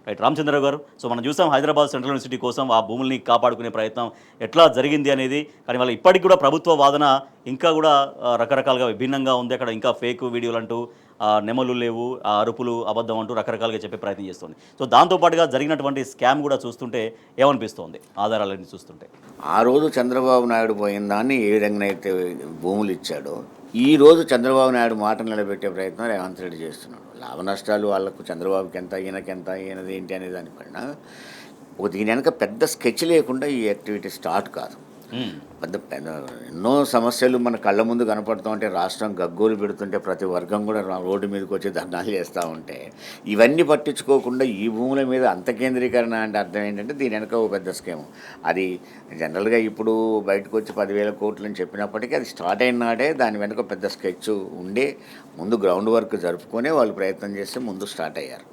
Right Ramachandra Rao గారు, so మనం చూసాం హైదరాబాద్ సెంట్రల్ యూనివర్సిటీ కోసం ఆ భూముల్ని కాపాడుకునే ప్రయత్నం ఎట్లా జరిగింది అనేది. కానీ వాళ్ళ ఇప్పటికి కూడా ప్రభుత్వ వాదన ఇంకా కూడా రకరకాలుగా విభిన్నంగా ఉంది. అక్కడ ఇంకా ఫేక్ వీడియోలు అంటూ నెమలు లేవు, అరుపులు అబద్ధం అంటూ రకరకాలుగా చెప్పే ప్రయత్నం చేస్తుంది. సో దాంతో పాటుగా జరిగినటువంటి స్కామ్ కూడా చూస్తుంటే ఏమనిపిస్తోంది ఆధారాలన్నీ చూస్తుంటే? ఆ రోజు చంద్రబాబు నాయుడు పోయిన దాన్ని ఏ విధంగానైతే భూములు ఇచ్చాడో, ఈ రోజు చంద్రబాబు నాయుడు మాట నిలబెట్టే ప్రయత్నం రేవంత్ రెడ్డి చేస్తున్నాడు. లాభ నష్టాలు వాళ్ళకు చంద్రబాబుకి ఎంత, ఈయనకెంత, ఈయనది ఏంటి అనే దానిపైన దీని వెనక పెద్ద స్కెచ్ లేకుండా ఈ యాక్టివిటీ స్టార్ట్ కాదు. పెద్ద పెద్ద ఎన్నో సమస్యలు మన కళ్ళ ముందు కనపడుతూ ఉంటే, రాష్ట్రం గగ్గోలు పెడుతుంటే, ప్రతి వర్గం కూడా రోడ్డు మీదకి వచ్చి ధర్నాలు చేస్తూ ఉంటే, ఇవన్నీ పట్టించుకోకుండా ఈ భూముల మీద అంత కేంద్రీకరణ అంటే అర్థం ఏంటంటే దీని వెనక ఓ పెద్ద స్కీము. అది జనరల్గా ఇప్పుడు బయటకు వచ్చి 10,000 కోట్లు అని చెప్పినప్పటికీ అది స్టార్ట్ అయిన నాడే దాని వెనక పెద్ద స్కెచ్ ఉండే, ముందు గ్రౌండ్ వర్క్ జరుపుకొని వాళ్ళు ప్రయత్నం చేస్తే ముందు స్టార్ట్ అయ్యారు.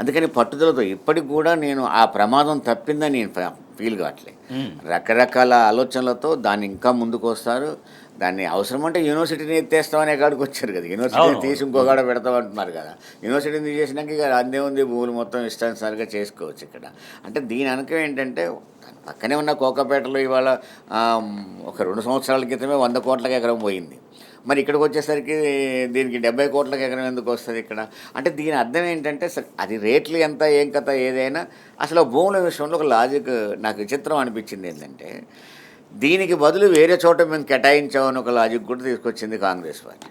అందుకని పట్టుదలతో ఇప్పటికి కూడా నేను ఆ ప్రమాదం తప్పిందని నేను ఫీల్ కావట్లే. రకరకాల ఆలోచనలతో దాన్ని ఇంకా ముందుకు వస్తారు. దాన్ని అవసరం అంటే యూనివర్సిటీని ఎత్తేస్తామనే కాడికి వచ్చారు కదా. యూనివర్సిటీని తీసి ఇంకో కాడ పెడతామంటున్నారు కదా. యూనివర్సిటీని తీసేసినాక ఇక అందే ఉంది, భూములు మొత్తం ఇష్టానుసారిగా చేసుకోవచ్చు ఇక్కడ. అంటే దీని అనకం ఏంటంటే, పక్కనే ఉన్న కోకపేటలో ఇవాళ ఒక 2 సంవత్సరాల క్రితమే 100 కోట్లకి ఎకరం పోయింది. మరి ఇక్కడికి వచ్చేసరికి దీనికి 70 కోట్లకి ఎకరం ఎందుకు వస్తుంది ఇక్కడ? అంటే దీని అర్థం ఏంటంటే, అది రేట్లు ఎంత, ఏం కథ ఏదైనా అసలు భూముల విషయంలో ఒక లాజిక్ నాకు విచిత్రం అనిపించింది. ఏంటంటే, దీనికి బదులు వేరే చోట మేము కేటాయించామని ఒక లాజిక్ కూడా తీసుకొచ్చింది కాంగ్రెస్ పార్టీ.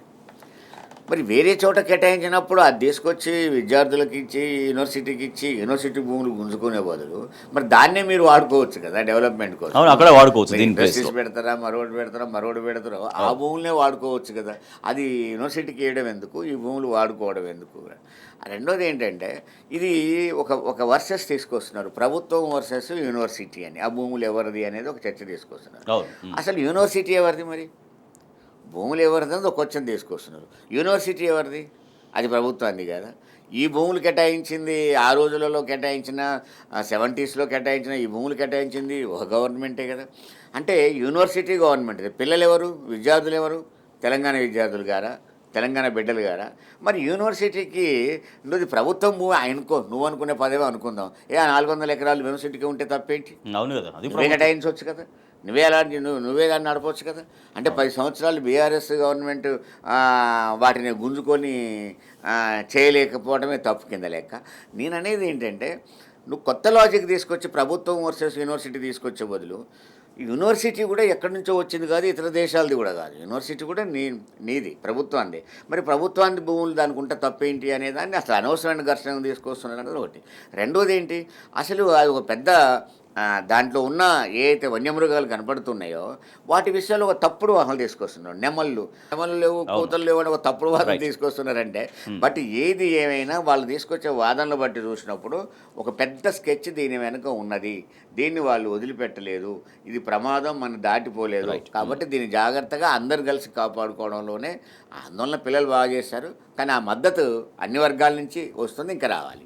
మరి వేరే చోట కేటాయించినప్పుడు అది తీసుకొచ్చి విద్యార్థులకు ఇచ్చి, యూనివర్సిటీకి ఇచ్చి, యూనివర్సిటీ భూములు గుంజుకునే బదులు మరి దాన్నే మీరు వాడుకోవచ్చు కదా డెవలప్మెంట్ కోసం. అక్కడ వాడుకోవచ్చు. ఇండస్ట్రీస్ పెడతారా, మరోటి పెడతారా, ఆ భూములనే వాడుకోవచ్చు కదా. అది యూనివర్సిటీకి వేయడం ఎందుకు, ఈ భూములు వాడుకోవడం ఎందుకు? రెండోది ఏంటంటే, ఇది ఒక వర్సెస్ తీసుకొస్తున్నారు, ప్రభుత్వం వర్సెస్ యూనివర్సిటీ అని. ఆ భూములు ఎవరిది అనేది ఒక చర్చ తీసుకొస్తున్నారు. అసలు యూనివర్సిటీ ఎవరిది? మరి భూములు ఎవరిది ఒక క్వశ్చన్ తీసుకొస్తున్నారు. యూనివర్సిటీ ఎవరిది? అది ప్రభుత్వాన్ని కదా. ఈ భూములు కేటాయించింది, ఆ రోజులలో కేటాయించిన 70sలో కేటాయించిన ఈ భూములు కేటాయించింది ఒక గవర్నమెంటే కదా. అంటే యూనివర్సిటీ గవర్నమెంట్. పిల్లలు ఎవరు, విద్యార్థులు ఎవరు? తెలంగాణ విద్యార్థులు గారా, తెలంగాణ బిడ్డలు గారా? మరి యూనివర్సిటీకి నువ్వు ప్రభుత్వం భూమి నువ్వు అనుకునే పదవి అనుకుందాం. 400 ఎకరాలు యూనివర్సిటీకి ఉంటే తప్పేంటి? అవును కదా, అది కేటాయించవచ్చు కదా. నువ్వే దాన్ని నడపవచ్చు కదా. అంటే 10 సంవత్సరాలు బీఆర్ఎస్ గవర్నమెంట్ వాటిని గుంజుకొని చేయలేకపోవడమే తప్పు కింద లెక్క. నేను అనేది ఏంటంటే, నువ్వు కొత్త లాజిక్ తీసుకొచ్చి ప్రభుత్వం వర్సెస్ యూనివర్సిటీ తీసుకొచ్చే బదులు, యూనివర్సిటీ కూడా ఎక్కడి నుంచో వచ్చింది కాదు, ఇతర దేశాలది కూడా కాదు. యూనివర్సిటీ కూడా నీది, ప్రభుత్వాన్ని. మరి ప్రభుత్వాన్ని భూములు దానికి ఉంటే తప్పేంటి అనేదాన్ని అసలు అనవసరమైన ఘర్షణ తీసుకొస్తున్నారు అనేది ఒకటి. రెండోది ఏంటి, అసలు అది ఒక పెద్ద దాంట్లో ఉన్న ఏ అయితే వన్యమృగాలు కనపడుతున్నాయో వాటి విషయాల్లో ఒక తప్పుడు వాహనాలు తీసుకొస్తున్నారు. నెమళ్ళు లేవు, కూతలు లేవు అని ఒక తప్పుడు వాదన తీసుకొస్తున్నారంటే, బట్ ఏది ఏమైనా వాళ్ళు తీసుకొచ్చే వాదనలు బట్టి చూసినప్పుడు ఒక పెద్ద స్కెచ్ దీని వెనుక ఉన్నది. దీన్ని వాళ్ళు వదిలిపెట్టలేదు. ఇది ప్రమాదం మనం దాటిపోలేదు కాబట్టి దీన్ని జాగ్రత్తగా అందరు కలిసి కాపాడుకోవడంలోనే. అందువల్ల పిల్లలు బాగా చేశారు. కానీ ఆ మద్దతు అన్ని వర్గాల నుంచి వస్తుంది, ఇంకా రావాలి.